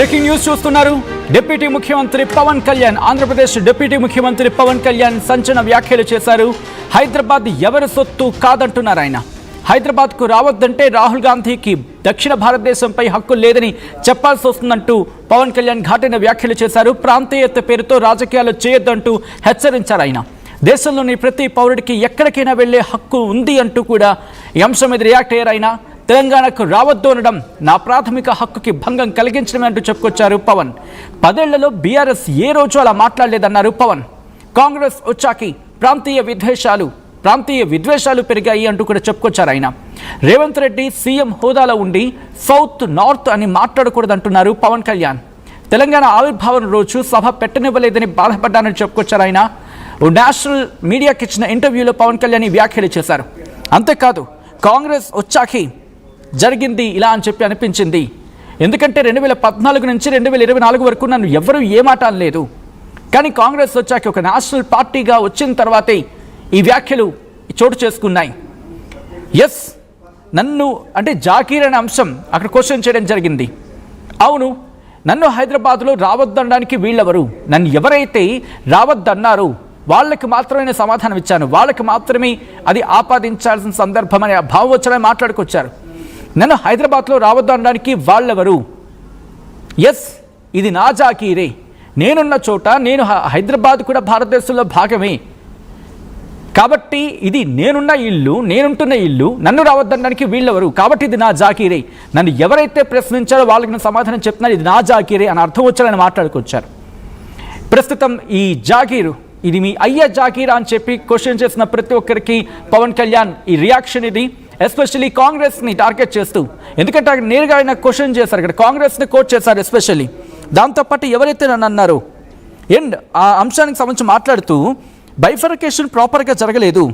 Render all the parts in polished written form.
Breaking news చూస్తున్నారు. Deputy ముఖ్యమంత్రి Pawan Kalyan, Andhra Pradesh deputy ముఖ్యమంత్రి పవన్ కళ్యాణ్ సంచలన వ్యాఖ్యలు చేశారు. హైదరాబాద్ ఎవరి సొత్తు కాదంటున్నారు ఆయన. హైదరాబాద్కు రావద్దంటే రాహుల్ గాంధీకి దక్షిణ భారతదేశంపై హక్కు లేదని చెప్పాల్సి వస్తుందంటూ పవన్ కళ్యాణ్ ఘాటైన వ్యాఖ్యలు చేశారు. ప్రాంతీయత పేరుతో రాజకీయాలు చేయొద్దంటూ హెచ్చరించారు ఆయన. దేశంలోని ప్రతి పౌరుడికి ఎక్కడికైనా వెళ్లే హక్కు ఉంది అంటూ కూడా ఈ అంశం మీద రియాక్ట్ అయ్యారు ఆయన. తెలంగాణకు రావద్దు అనడం నా ప్రాథమిక హక్కుకి భంగం కలిగించడమే అంటూ చెప్పుకొచ్చారు పవన్. 10 ఏళ్లలో బీఆర్ఎస్ ఏ రోజు అలా మాట్లాడలేదన్నారు పవన్. కాంగ్రెస్ వచ్చాకి ప్రాంతీయ విద్వేషాలు పెరిగాయి అంటూ కూడా చెప్పుకొచ్చారు ఆయన. రేవంత్ రెడ్డి సీఎం హోదాలో ఉండి సౌత్ నార్త్ అని మాట్లాడకూడదంటున్నారు పవన్ కళ్యాణ్. తెలంగాణ ఆవిర్భావం రోజు సభ పెట్టనివ్వలేదని బాధపడ్డానని చెప్పుకొచ్చారు ఆయన. నేషనల్ మీడియాకి ఇచ్చిన ఇంటర్వ్యూలో పవన్ కళ్యాణ్ ఈ వ్యాఖ్యలు చేశారు. అంతేకాదు, కాంగ్రెస్ వచ్చాకి జరిగింది ఇలా అని చెప్పి అనిపించింది. ఎందుకంటే 2014 నుంచి 2024 వరకు నన్ను ఎవరూ ఏ మాట అనలేదు. కానీ కాంగ్రెస్ వచ్చాక ఒక నేషనల్ పార్టీగా వచ్చిన తర్వాతే ఈ వ్యాఖ్యలు చోటు చేసుకున్నాయి. ఎస్, నన్ను అంటే జాకీర్ అనే అంశం అక్కడ క్వశ్చన్ చేయడం జరిగింది. అవును, నన్ను హైదరాబాద్లో రావద్దనడానికి వీళ్ళెవరు? నన్ను ఎవరైతే రావద్దన్నారో వాళ్ళకి మాత్రమే సమాధానం ఇచ్చాను. వాళ్ళకి మాత్రమే అది ఆపాదించాల్సిన సందర్భం అని ఆ భావోచ్చరణ మాట్లాడుకొచ్చారు. నన్ను హైదరాబాద్లో రావద్దు అనడానికి వాళ్ళెవరు? ఎస్, ఇది నా జాకీరే. నేనున్న చోట హైదరాబాద్ కూడా భారతదేశంలో భాగమే కాబట్టి ఇది నేనున్న ఇల్లు, నేనుంటున్న ఇల్లు. నన్ను రావద్దనడానికి వీళ్ళెవరు? కాబట్టి ఇది నా జాకీరే. నన్ను ఎవరైతే ప్రశ్నించారో వాళ్ళకి నేను సమాధానం చెప్తున్నాను, ఇది నా జాకీరే అని అర్థం వచ్చారని మాట్లాడుకొచ్చారు. ప్రస్తుతం ఈ జాకీరు ఇది మీ అయ్య జాకీరా అని చెప్పి క్వశ్చన్ చేసిన ప్రతి ఒక్కరికి పవన్ కళ్యాణ్ ఈ రియాక్షన్ ఇది. ఎస్పెషల్లీ కాంగ్రెస్ని టార్గెట్ చేస్తూ, ఎందుకంటే అక్కడ నేరుగా ఆయన క్వశ్చన్ చేశారు, ఇక్కడ కాంగ్రెస్ని కోట్ చేశారు ఎస్పెషల్లీ. దాంతోపాటు ఎవరైతే నన్ను అన్నారో అండ్ ఆ అంశానికి సంబంధించి మాట్లాడుతూ బైఫర్కేషన్ ప్రాపర్గా జరగలేదు,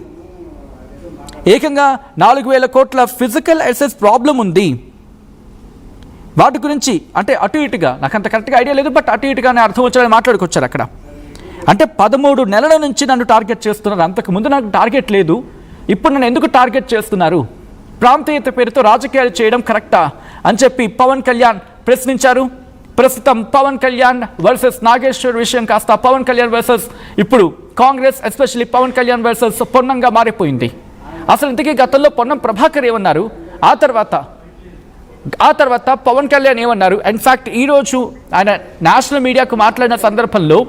ఏకంగా 4,000 కోట్ల ఫిజికల్ అసెట్స్ ప్రాబ్లం ఉంది, వాటి గురించి అంటే అటు ఇటుగా నాకు అంత కరెక్ట్గా ఐడియా లేదు, బట్ అటు ఇటుగానే అర్థం వచ్చారని మాట్లాడుకొచ్చారు అక్కడ. అంటే 13 నెలల నుంచి నన్ను టార్గెట్ చేస్తున్నారు. అంతకుముందు నాకు టార్గెట్ లేదు, ఇప్పుడు నన్ను ఎందుకు టార్గెట్ చేస్తున్నారు? ప్రాంతీయత పేరుతో రాజకీయాలు చేయడం కరెక్టా అని చెప్పి పవన్ కళ్యాణ్ ప్రశ్నించారు. ప్రస్తుతం పవన్ కళ్యాణ్ వర్సెస్ నాగేశ్వర్ విషయం కాస్త పవన్ కళ్యాణ్ వర్సెస్ ఇప్పుడు కాంగ్రెస్, ఎస్పెషల్లీ పవన్ కళ్యాణ్ వర్సెస్ పొన్నంగా మారిపోయింది. అసలు ఇంతకీ గతంలో పొన్నం ప్రభాకర్ ఏమన్నారు, ఆ తర్వాత పవన్ కళ్యాణ్ ఏమన్నారు? ఇన్ఫ్యాక్ట్ ఈరోజు ఆయన నేషనల్ మీడియాకు మాట్లాడిన సందర్భంలో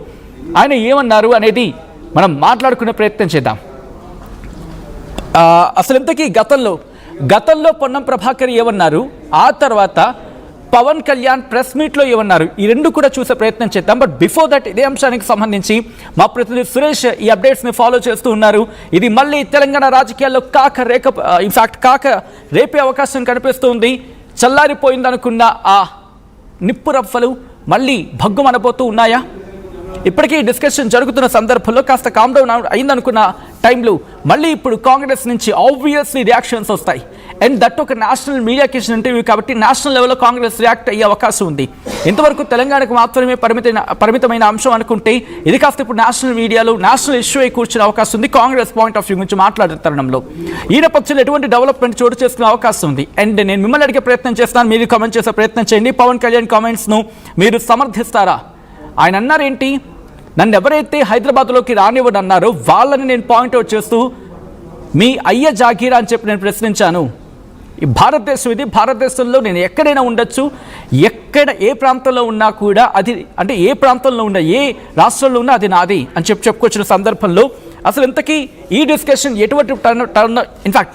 ఆయన ఏమన్నారు అనేది మనం మాట్లాడుకునే ప్రయత్నం చేద్దాం. అసలు ఇంతకీ గతంలో పొన్నం ప్రభాకర్ ఏమన్నారు, ఆ తర్వాత పవన్ కళ్యాణ్ ప్రెస్ మీట్లో ఏమన్నారు, ఈ రెండు కూడా చూసే ప్రయత్నం చేద్దాం. బట్ బిఫోర్ దట్ ఇదే అంశానికి సంబంధించి మా ప్రతినిధి సురేష్ ఈ అప్డేట్స్ని ఫాలో చేస్తూ ఉన్నారు. ఇది మళ్ళీ తెలంగాణ రాజకీయాల్లో కాక రేపే అవకాశం కనిపిస్తుంది. చల్లారిపోయిందనుకున్న ఆ నిప్పు రప్పలు మళ్ళీ భగ్గుమనబోతూ ఉన్నాయా? ఇప్పటికీ డిస్కషన్ జరుగుతున్న సందర్భంలో కాస్త కామ్ డౌన్ అయిందనుకున్న టైంలో మళ్ళీ ఇప్పుడు కాంగ్రెస్ నుంచి ఆబ్వియస్లీ రియాక్షన్స్ వస్తాయి. అండ్ దట్ ఒక నేషనల్ మీడియాకి ఇచ్చిన ఇంటర్వ్యూ కాబట్టి నేషనల్ లెవెల్లో కాంగ్రెస్ రియాక్ట్ అయ్యే అవకాశం ఉంది. ఇంతవరకు తెలంగాణకు మాత్రమే పరిమితమైన అంశం అనుకుంటే ఇది కాస్త ఇప్పుడు నేషనల్ మీడియాలో నేషనల్ ఇష్యూ అయి కూర్చునే అవకాశం ఉంది. కాంగ్రెస్ పాయింట్ ఆఫ్ వ్యూ గురించి మాట్లాడే తరుణంలో ఈ నేపథ్యంలో ఎటువంటి డెవలప్మెంట్ చోటు చేసుకునే అవకాశం ఉంది. అండ్ నేను మిమ్మల్ని అడిగే ప్రయత్నం చేస్తాను, మీరు కామెంట్ చేసే ప్రయత్నం చేయండి. పవన్ కళ్యాణ్ కామెంట్స్ను మీరు సమర్థిస్తారా? ఆయన అన్నారేంటి, నన్ను ఎవరైతే హైదరాబాద్లోకి రానివ్వడన్నారో వాళ్ళని నేను పాయింట్అవుట్ చేస్తూ మీ అయ్య జాకీరా అని చెప్పి నేను ప్రశ్నించాను. ఈ భారతదేశం ఇది, భారతదేశంలో నేను ఎక్కడైనా ఉండొచ్చు, ఏ ప్రాంతంలో ఉన్నా కూడా అది అంటే ఏ ప్రాంతంలో ఉన్నా ఏ రాష్ట్రంలో ఉన్నా అది నాది అని చెప్పుకొచ్చిన సందర్భంలో అసలు ఇంతకీ ఈ డిస్కషన్ ఎటువంటి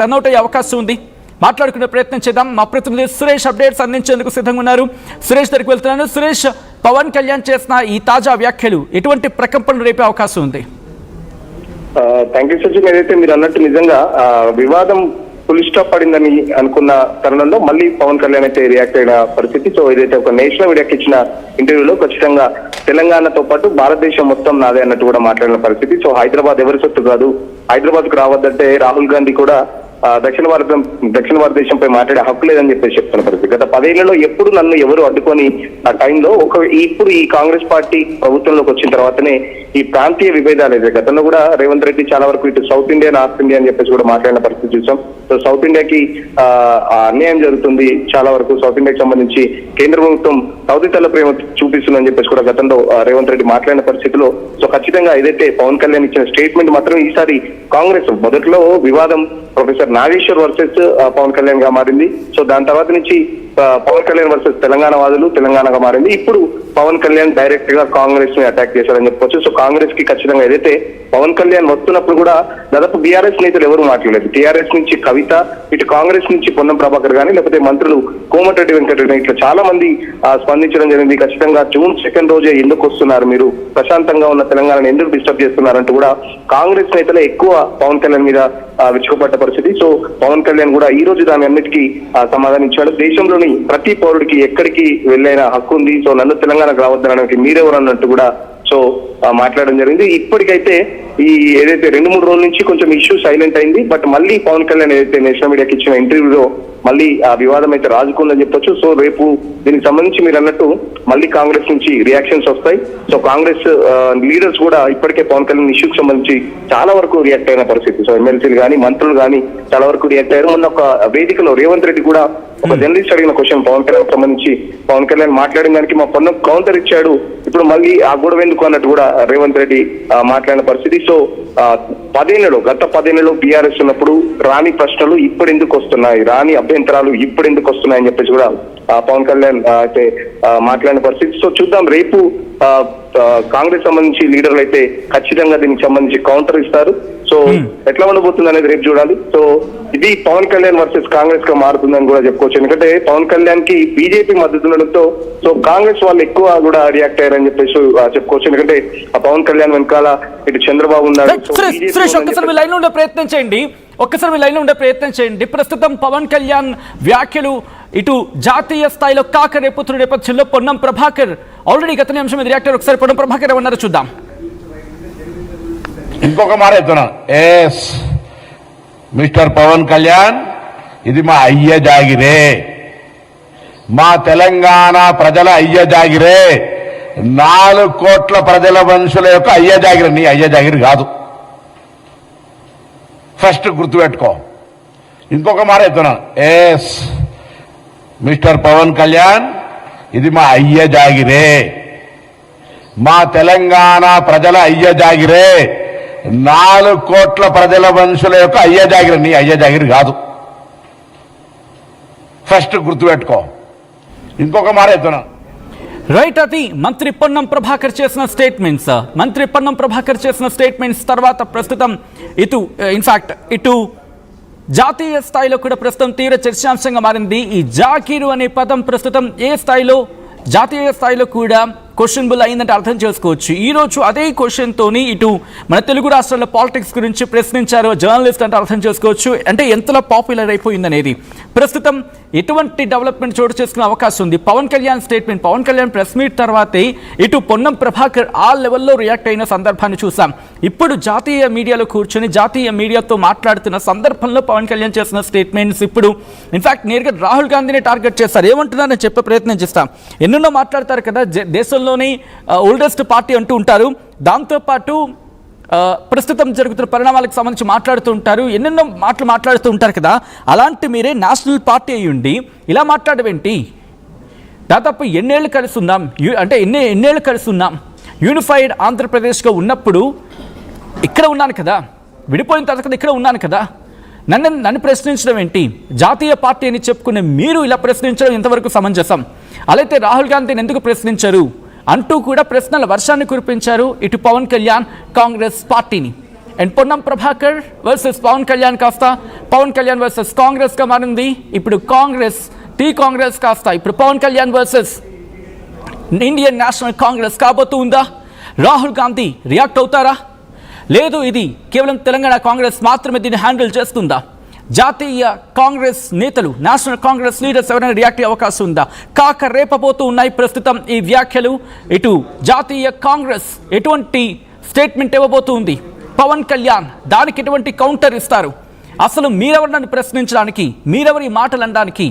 టర్న్అవుట్ అయ్యే అవకాశం ఉంది? మాట్లాడుకునే ప్రయత్నం చేద్దాం. మా ప్రతినిధి సురేష్ అప్డేట్స్ అందించేందుకు సిద్ధంగా ఉన్నారు. సురేష్ దగ్గరికి వెళ్తున్నాను. సురేష్, పవన్ కళ్యాణ్ చేసిన ఈ తాజా వ్యాఖ్యలు ఎటువంటి ప్రకంపనలు రేపే అవకాశం ఉంది? Thank you Sachin. ఏదైతే మీరు అన్నట్టు నిజంగా వివాదం ఫుల్ స్టాప్ పడిందని అనుకున్న తరుణంలో మళ్ళీ పవన్ కళ్యాణ్ అయితే రియాక్ట్ అయిన పరిస్థితి. సో ఏదైతే ఒక నేషనల్ మీడియాకి ఇచ్చిన ఇంటర్వ్యూలో ఖచ్చితంగా తెలంగాణతో పాటు భారతదేశం మొత్తం నాదే అన్నట్టు కూడా మాట్లాడిన పరిస్థితి. సో హైదరాబాద్ ఎవరి సొత్తు కాదు, హైదరాబాద్ కు రావద్దంటే రాహుల్ గాంధీ కూడా దక్షిణ భారతదేశంపై మాట్లాడే హక్కు లేదని చెప్పేసి చెప్తున్న పరిస్థితి. గత 10 ఏళ్లలో ఎప్పుడు నన్ను ఎవరు అడ్డుకొని ఆ టైంలో ఇప్పుడు ఈ కాంగ్రెస్ పార్టీ ప్రభుత్వంలోకి వచ్చిన తర్వాతనే ఈ ప్రాంతీయ విభేదాలు అయితే గతంలో కూడా రేవంత్ రెడ్డి చాలా వరకు ఇటు సౌత్ ఇండియా నార్త్ ఇండియా అని చెప్పేసి కూడా మాట్లాడిన పరిస్థితి చూసాం. సో సౌత్ ఇండియాకి అన్యాయం జరుగుతుంది, చాలా వరకు సౌత్ ఇండియాకి సంబంధించి కేంద్ర ప్రభుత్వం సౌదీ తల ప్రేమ చూపిస్తుందని చెప్పేసి కూడా గతంలో రేవంత్ రెడ్డి మాట్లాడిన పరిస్థితిలో సో ఖచ్చితంగా ఏదైతే పవన్ కళ్యాణ్ ఇచ్చిన స్టేట్మెంట్ మాత్రం ఈసారి కాంగ్రెస్ మొదట్లో వివాదం ప్రొఫెసర్ నాగేశ్వర్ వర్సెస్ పవన్ కళ్యాణ్ గా మారింది. సో దాని తర్వాత నుంచి పవన్ కళ్యాణ్ వర్సెస్ తెలంగాణ వాదులు తెలంగాణగా మారింది. ఇప్పుడు పవన్ కళ్యాణ్ డైరెక్ట్ గా కాంగ్రెస్ ని అటాక్ చేశారని చెప్పొచ్చు. సో కాంగ్రెస్ కి ఖచ్చితంగా ఏదైతే పవన్ కళ్యాణ్ వస్తున్నప్పుడు కూడా దాదాపు బీఆర్ఎస్ నేతలు ఎవరు మాట్లాడలేదు. టీఆర్ఎస్ నుంచి కవిత, ఇటు కాంగ్రెస్ నుంచి పొన్నం ప్రభాకర్ గానీ లేకపోతే మంత్రులు కోమటిరెడ్డి వెంకటరెడ్డి ఇట్లా చాలా మంది స్పందించడం జరిగింది. ఖచ్చితంగా జూన్ 2 రోజే ఎందుకు వస్తున్నారు, మీరు ప్రశాంతంగా ఉన్న తెలంగాణను ఎందుకు డిస్టర్బ్ చేస్తున్నారంటూ కూడా కాంగ్రెస్ నేతలే ఎక్కువ పవన్ కళ్యాణ్ మీద విరుచుకుపడ్డ పరిస్థితి. సో పవన్ కళ్యాణ్ కూడా ఈ రోజు దాని అన్నిటికీ సమాధానం ఇచ్చాడు. దేశంలోని ప్రతి పౌరుడికి ఎక్కడికి వెళ్ళైన హక్కు ఉంది, సో నన్ను తెలంగాణకు రావద్దనడానికి మీరెవరు అన్నట్టు కూడా సో మాట్లాడడం జరిగింది. ఇప్పటికైతే ఈ ఏదైతే 2-3 రోజుల నుంచి కొంచెం ఇష్యూ సైలెంట్ అయింది. బట్ మళ్ళీ పవన్ కళ్యాణ్ ఏదైతే నేషనల్ మీడియాకి ఇచ్చిన ఇంటర్వ్యూలో మళ్ళీ ఆ వివాదం అయితే రాజుకుందని చెప్పొచ్చు. సో రేపు దీనికి సంబంధించి మీరు అన్నట్టు మళ్ళీ కాంగ్రెస్ నుంచి రియాక్షన్స్ వస్తాయి. సో కాంగ్రెస్ లీడర్స్ కూడా ఇప్పటికే పవన్ కళ్యాణ్ ఇష్యూకి సంబంధించి చాలా వరకు రియాక్ట్ అయిన పరిస్థితి. సో ఎమ్మెల్సీలు కానీ మంత్రులు కానీ చాలా వరకు రియాక్ట్ అయ్యారు. మొన్న ఒక వేదికలో రేవంత్ రెడ్డి కూడా ఒక జర్నలిస్ట్ అడిగిన క్వశ్చన్ పవన్ కళ్యాణ్ సంబంధించి పవన్ కళ్యాణ్ మాట్లాడిన దానికి మా పొన్నం కౌంటర్ ఇచ్చాడు, ఇప్పుడు మళ్ళీ ఆ గొడవ ఎందుకు అన్నట్టు కూడా రేవంత్ రెడ్డి మాట్లాడిన పరిస్థితి. సో గత 10 ఏళ్లలో బీఆర్ఎస్ ఉన్నప్పుడు రాని ప్రశ్నలు ఇప్పుడు ఎందుకు వస్తున్నాయి, రాని అభ్యంతరాలు ఇప్పుడు ఎందుకు వస్తున్నాయని చెప్పేసి కూడా పవన్ కళ్యాణ్ అయితే మాట్లాడిన పరిస్థితి. సో చూద్దాం రేపు కాంగ్రెస్ సంబంధించి లీడర్లు అయితే ఖచ్చితంగా దీనికి సంబంధించి కౌంటర్ ఇస్తారు. సో ఎట్లా ఉండబోతుంది అనేది రేపు చూడాలి. సో ఇది పవన్ కళ్యాణ్ వర్సెస్ కాంగ్రెస్ గా మారుతుందని కూడా చెప్పుకోవచ్చు. ఎందుకంటే పవన్ కళ్యాణ్ కి బీజేపీ మద్దతు ఉండడంతో సో కాంగ్రెస్ వాళ్ళు ఎక్కువ కూడా రియాక్ట్ అయ్యారని చెప్పేసి చెప్పుకోవచ్చు. ఎందుకంటే ఆ పవన్ కళ్యాణ్ వెనకాల ఇటు చంద్రబాబు ఉన్నారు. ఒక్కసారి మీ లైన్ లో ఉండే ప్రయత్నం చేయండి. ప్రస్తుతం పవన్ కళ్యాణ్ వ్యాఖ్యలు ఇటు జాతీయ స్థాయిలో కాకరేపుతున్న నేపథ్యంలో పొన్నం ప్రభాకర్ ఆల్రెడీ గత నిమిషం మీద రియాక్టర్. ఒకసారి పొన్నం ప్రభాకర్ ఏమన్నారో చూద్దాం. ఇంకొక మాట చెప్తున్నాను, ఎస్ మిస్టర్ పవన్ కళ్యాణ్, ఇది మా అయ్య జాగిరే, మా తెలంగాణ ప్రజల అయ్య జాగిరే, 4 కోట్ల ప్రజల మనుషుల యొక్క అయ్య జాగిరి, నీ అయ్య జాగిరి కాదు, ఫస్ట్ గుర్తుపెట్టుకో. ఇంకొక మాట చెప్తున్నాను, ఎస్ మిస్టర్ పవన్ కళ్యాణ్, ఇది మా అయ్య జాగిరే, మా తెలంగాణ ప్రజల అయ్య జాగిరే, 4 కోట్ల ప్రజల మనుషుల యొక్క అయ్య జాగిరి, నీ అయ్య జాగిరి కాదు, ఫస్ట్ గుర్తుపెట్టుకో. ఇంకొక మాట చెప్తున్నాను. రైట్, అది మంత్రి పొన్నం ప్రభాకర్ చేసిన స్టేట్మెంట్స్ తర్వాత ప్రస్తుతం ఇటు జాతీయ స్థాయిలో కూడా ప్రస్తుతం తీవ్ర చర్చాంశంగా మారింది. ఈ జాకీరు అనే పదం ప్రస్తుతం జాతీయ స్థాయిలో కూడా క్వశ్చనబుల్ అయిందంటే అర్థం చేసుకోవచ్చు. ఈ రోజు అదే క్వశ్చన్తోని ఇటు మన తెలుగు రాష్ట్రాల పాలిటిక్స్ గురించి ప్రశ్నించారు జర్నలిస్ట్ అంటే అర్థం చేసుకోవచ్చు. అంటే ఎంతలా పాపులర్ అయిపోయిందనేది. ప్రస్తుతం ఎటువంటి డెవలప్మెంట్ చోటు చేసుకునే అవకాశం ఉంది. Pawan Kalyan statement, Pawan Kalyan press meet తర్వాతే ఇటు పొన్నం ప్రభాకర్ ఆ లెవెల్లో రియాక్ట్ అయిన సందర్భాన్ని చూసాం. ఇప్పుడు జాతీయ మీడియాలో కూర్చొని జాతీయ మీడియాతో మాట్లాడుతున్న సందర్భంలో పవన్ కళ్యాణ్ చేసిన స్టేట్మెంట్స్ ఇప్పుడు ఇన్ఫాక్ట్ నేరుగా రాహుల్ గాంధీని టార్గెట్ చేస్తారు. ఏమంటున్నారని చెప్పే ప్రయత్నం చేస్తాం. ఎన్నెన్నో మాట్లాడతారు కదా, దేశంలోని ఓల్డెస్ట్ పార్టీ అంటూ ఉంటారు. దాంతోపాటు ప్రస్తుతం జరుగుతున్న పరిణామాలకు సంబంధించి మాట్లాడుతూ ఉంటారు, ఎన్నెన్నో మాట్లాడుతూ ఉంటారు కదా. అలాంటి మీరే నేషనల్ పార్టీ అయ్యుండి ఇలా మాట్లాడవేంటి? దాదాపు ఎన్నేళ్ళు కలిసి ఉన్నాం, అంటే ఎన్నేళ్ళు కలిసి ఉన్నాం, యూనిఫైడ్ ఆంధ్రప్రదేశ్గా ఉన్నప్పుడు ఇక్కడ ఉన్నాను కదా, విడిపోయిన తర్వాత ఇక్కడ ఉన్నాను కదా, నన్ను ప్రశ్నించడం ఏంటి? జాతీయ పార్టీ అని చెప్పుకునే మీరు ఇలా ప్రశ్నించడం ఎంతవరకు సమంజసం? అలాగే రాహుల్ గాంధీని ఎందుకు ప్రశ్నించరు అంటూ కూడా ప్రశ్నల వర్షాన్ని కురిపించారు ఇటు పవన్ కళ్యాణ్ కాంగ్రెస్ పార్టీని. అండ్ పొన్నం ప్రభాకర్ వర్సెస్ పవన్ కళ్యాణ్ కాస్త పవన్ కళ్యాణ్ వర్సెస్ కాంగ్రెస్గా మారింది. ఇప్పుడు కాంగ్రెస్ కాస్త ఇప్పుడు Pawan Kalyan versus Indian National Congress కాబోతూ ఉందా? రాహుల్ గాంధీ రియాక్ట్ అవుతారా? లేదు, ఇది కేవలం తెలంగాణ కాంగ్రెస్ మాత్రమే దీన్ని హ్యాండిల్ చేస్తుందా? జాతీయ కాంగ్రెస్ నేతలు, నేషనల్ కాంగ్రెస్ లీడర్స్ ఎవరైనా రియాక్ట్ అయ్యే అవకాశం ఉందా? రేపబోతూ ఉన్నాయి ప్రస్తుతం ఈ వ్యాఖ్యలు. ఇటు జాతీయ కాంగ్రెస్ ఎటువంటి స్టేట్మెంట్ ఇవ్వబోతుంది, పవన్ కళ్యాణ్ దానికి ఎటువంటి కౌంటర్ ఇస్తారు? అసలు మీరెవరు నన్ను ప్రశ్నించడానికి, మీరెవరు ఈ మాటలు అనడానికి?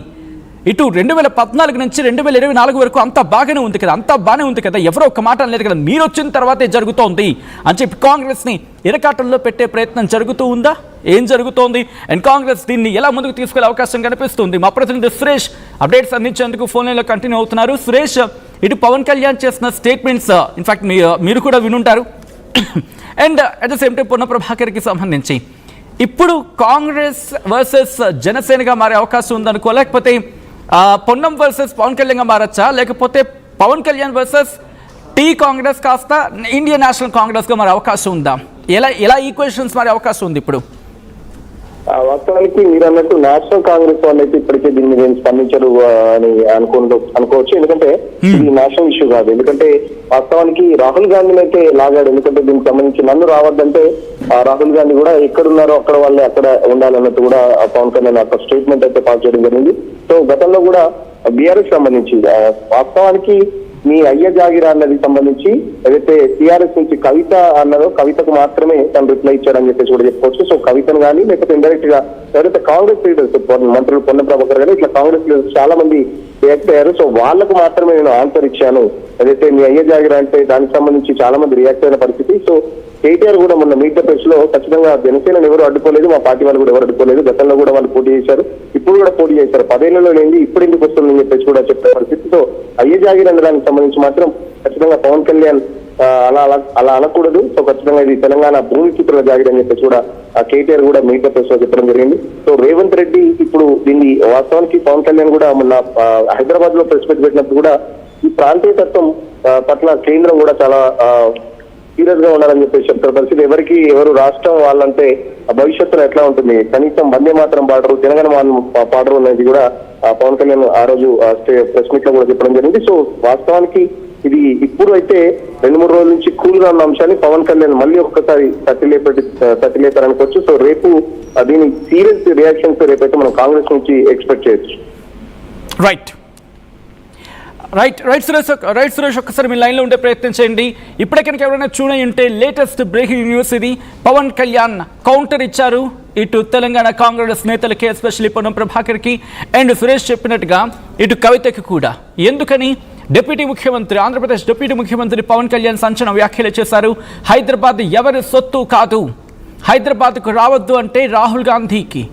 ఇటు 2014 నుంచి 2024 వరకు అంతా బాగానే ఉంది కదా, అంతా బాగానే ఉంది కదా, ఎవరో ఒక మాట అనలేదు కదా, మీరు వచ్చిన తర్వాతే జరుగుతోంది అని చెప్పి కాంగ్రెస్ని ఇరకాటంలో పెట్టే ప్రయత్నం జరుగుతూ ఉందా? ఏం జరుగుతోంది? అండ్ కాంగ్రెస్ దీన్ని ఎలా ముందుకు తీసుకెళ్లే అవకాశం కనిపిస్తుంది? మా ప్రతినిధి సురేష్ అప్డేట్స్ అందించేందుకు ఫోన్ లైన్లో కంటిన్యూ అవుతున్నారు. సురేష్, ఇటు పవన్ కళ్యాణ్ చేసిన స్టేట్మెంట్స్ ఇన్ఫాక్ట్ మీరు కూడా వినుంటారు. And at the same time Ponna ప్రభాకర్కి సంబంధించి ఇప్పుడు కాంగ్రెస్ వర్సెస్ జనసేనగా మారే అవకాశం ఉందనుకో, లేకపోతే పొన్నం వర్సెస్ పవన్ కళ్యాణ్గా మారచ్చా, లేకపోతే పవన్ కళ్యాణ్ వర్సెస్ టీ కాంగ్రెస్ కాస్త ఇండియన్ నేషనల్ కాంగ్రెస్గా మారే అవకాశం ఉందా? ఎలా ఈక్వేషన్స్ మారే అవకాశం ఉంది ఇప్పుడు? వాస్తవానికి మీరు అన్నట్టు నేషనల్ కాంగ్రెస్ వాళ్ళు అయితే ఇప్పటికే దీని మీద స్పందించరు అని అనుకోవచ్చు. ఎందుకంటే ఇది నేషనల్ ఇష్యూ కాదు. ఎందుకంటే వాస్తవానికి రాహుల్ గాంధీని అయితే లాగాడు. ఎందుకంటే దీనికి సంబంధించి నన్ను రావద్దంటే రాహుల్ గాంధీ కూడా ఎక్కడున్నారో అక్కడ వాళ్ళే అక్కడ ఉండాలన్నట్టు కూడా పవన్ కళ్యాణ్ అక్కడ స్టేట్మెంట్ అయితే పాస్ చేయడం జరిగింది. సో గతంలో కూడా బీఆర్ఎస్ సంబంధించి వాస్తవానికి మీ అయ్య జాగిరా అన్నది సంబంధించి ఏదైతే టీఆర్ఎస్ నుంచి కవిత అన్నదో కవితకు మాత్రమే తను రిప్లై ఇచ్చాడని చెప్పేసి కూడా చెప్పుకోవచ్చు. సో కవితను కానీ లేకపోతే ఇండైరెక్ట్ గా ఎవరైతే కాంగ్రెస్ లీడర్స్ మంత్రులు పొన్న ప్రభాకర్ కానీ ఇట్లా కాంగ్రెస్ లీడర్స్ చాలా మంది రియాక్ట్ అయ్యారు. సో వాళ్ళకు మాత్రమే నేను ఆన్సర్ ఇచ్చాను. ఏదైతే మీ అయ్య జాగిరా అంటే దానికి సంబంధించి చాలా మంది రియాక్ట్ అయిన పరిస్థితి. సో కేటీఆర్ కూడా మొన్న మీట్ ద ప్రెస్ లో ఖచ్చితంగా జనసేనను ఎవరు అడ్డుకోలేదు, మా పార్టీ వాళ్ళు కూడా ఎవరు అడ్డుకోలేదు. గతంలో కూడా వాళ్ళు పోటీ చేశారు, ఇప్పుడు కూడా పోటీ చేశారు. 10 ఏళ్లలో లేని ఇప్పుడు ఎందుకు వస్తుందని చెప్పేసి కూడా చెప్పే పరిస్థితితో అయ్య జాగిర్ అనడానికి సంబంధించి మాత్రం ఖచ్చితంగా పవన్ కళ్యాణ్ అలా అనకూడదు. సో ఖచ్చితంగా ఇది తెలంగాణ భూమిపుత్రుల జాగిర్ అని చెప్పేసి కూడా కేటీఆర్ కూడా మీట్ ద ప్రెస్ లో చెప్పడం జరిగింది. సో రేవంత్ రెడ్డి ఇప్పుడు దీన్ని వాస్తవానికి పవన్ కళ్యాణ్ కూడా మొన్న హైదరాబాద్ లో ప్రెస్ మీట్ పెట్టినప్పుడు కూడా ఈ ప్రాంతీయతత్వం పట్ల కేంద్రం కూడా చాలా సీరియస్ గా ఉండాలని చెప్పేసి చెప్తారు. పరిస్థితి ఎవరు రాష్ట్రం వాళ్ళంటే భవిష్యత్తులో ఎట్లా ఉంటుంది, కనీసం వందే మాత్రం పాడరు, తెలంగాణ పాడరు అనేది కూడా పవన్ కళ్యాణ్ ఆ రోజు ప్రెస్ మీట్ లో కూడా చెప్పడం జరిగింది. సో వాస్తవానికి ఇది ఇప్పుడు అయితే 2-3 రోజుల నుంచి కూల్ గా ఉన్న అంశాన్ని పవన్ కళ్యాణ్ మళ్ళీ ఒక్కసారి తట్టిలేపారనుకోవచ్చు. సో రేపు దీని సీరియస్ రియాక్షన్స్ రేపైతే మనం కాంగ్రెస్ నుంచి ఎక్స్పెక్ట్ చేయొచ్చు. రైట్ సురేష్ ఒక్కసారి మీ లైన్లో ఉండే ప్రయత్నం చేయండి. ఇప్పుడే కనుక ఎవరైనా చూడండి ఉంటే లేటెస్ట్ బ్రేకింగ్ న్యూస్ ఇది. పవన్ కళ్యాణ్ కౌంటర్ ఇచ్చారు ఇటు తెలంగాణ కాంగ్రెస్ నేతలకి, ఎస్పెషల్లీ పొన్నం ప్రభాకర్కి. అండ్ సురేష్ చెప్పినట్టుగా ఇటు కవితకి కూడా. ఎందుకని? ఆంధ్రప్రదేశ్ డిప్యూటీ ముఖ్యమంత్రి పవన్ కళ్యాణ్ సంచలన వ్యాఖ్యలు చేశారు. హైదరాబాద్ ఎవరి సొత్తు కాదు, హైదరాబాద్కు రావద్దు అంటే రాహుల్ గాంధీకి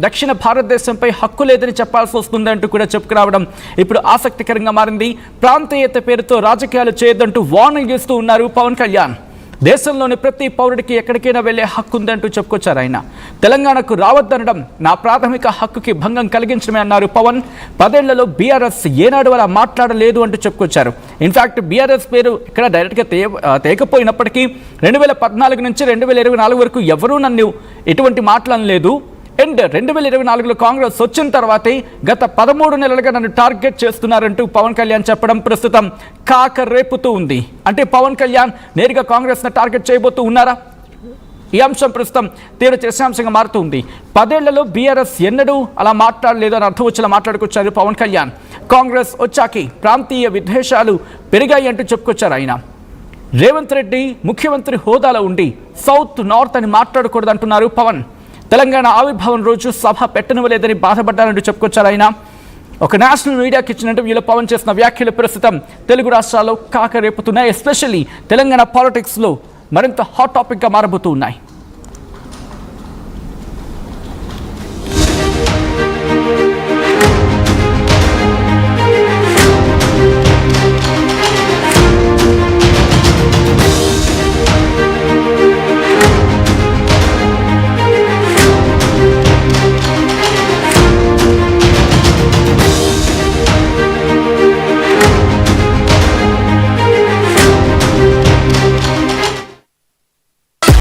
దక్షిణ భారతదేశంపై హక్కు లేదని చెప్పాల్సి వస్తుందంటూ కూడా చెప్పుకురావడం ఇప్పుడు ఆసక్తికరంగా మారింది. ప్రాంతీయత పేరుతో రాజకీయాలు చేయొద్దంటూ వార్నింగ్ ఇస్తూ ఉన్నారు పవన్ కళ్యాణ్. దేశంలోని ప్రతి పౌరుడికి ఎక్కడికైనా వెళ్లే హక్కు ఉందంటూ చెప్పుకొచ్చారు ఆయన. తెలంగాణకు రావద్దనడం నా ప్రాథమిక హక్కుకి భంగం కలిగించడమే అన్నారు పవన్. 10 ఏళ్లలో బీఆర్ఎస్ ఏనాడు అలా మాట్లాడలేదు అంటూ చెప్పుకొచ్చారు. ఇన్ఫాక్ట్ బీఆర్ఎస్ పేరు ఇక్కడ డైరెక్ట్గా తేకపోయినప్పటికీ 2014 నుంచి 2024 వరకు ఎవరూ నన్ను ఎటువంటి మాట్లాడలేదు. అండ్ 2024లో కాంగ్రెస్ వచ్చిన తర్వాతే గత 13 నెలలుగా నన్ను టార్గెట్ చేస్తున్నారంటూ పవన్ కళ్యాణ్ చెప్పడం ప్రస్తుతం కాక రేపుతూ ఉంది. అంటే పవన్ కళ్యాణ్ నేరుగా కాంగ్రెస్ ను టార్గెట్ చేయబోతూ ఉన్నారా? ఈ అంశం ప్రస్తుతం తీవ్ర చర్చాంశంగా మారుతుంది. 10 ఏళ్లలో బీఆర్ఎస్ ఎన్నడూ అలా మాట్లాడలేదు అని అర్థం వచ్చేలా మాట్లాడుకొచ్చారు పవన్ కళ్యాణ్. కాంగ్రెస్ వచ్చాకి ప్రాంతీయ విద్వేషాలు పెరిగాయి అంటూ చెప్పుకొచ్చారు ఆయన. రేవంత్ రెడ్డి ముఖ్యమంత్రి హోదాలో ఉండి సౌత్ నార్త్ అని మాట్లాడకూడదు అంటున్నారు పవన్. తెలంగాణ ఆవిర్భావం రోజు సభ పెట్టనివ్వలేదని బాధపడ్డారంటూ చెప్పుకొచ్చారు ఆయన. ఒక నేషనల్ మీడియాకి ఇచ్చిన ఇంటర్వ్యూలో పవన్ చేసిన వ్యాఖ్యలు ప్రస్తుతం తెలుగు రాష్ట్రాల్లో కాక రేపుతున్నాయి. ఎస్పెషల్లీ తెలంగాణ పాలిటిక్స్లో మరింత హాట్ టాపిక్గా మారబోతూ ఉన్నాయి.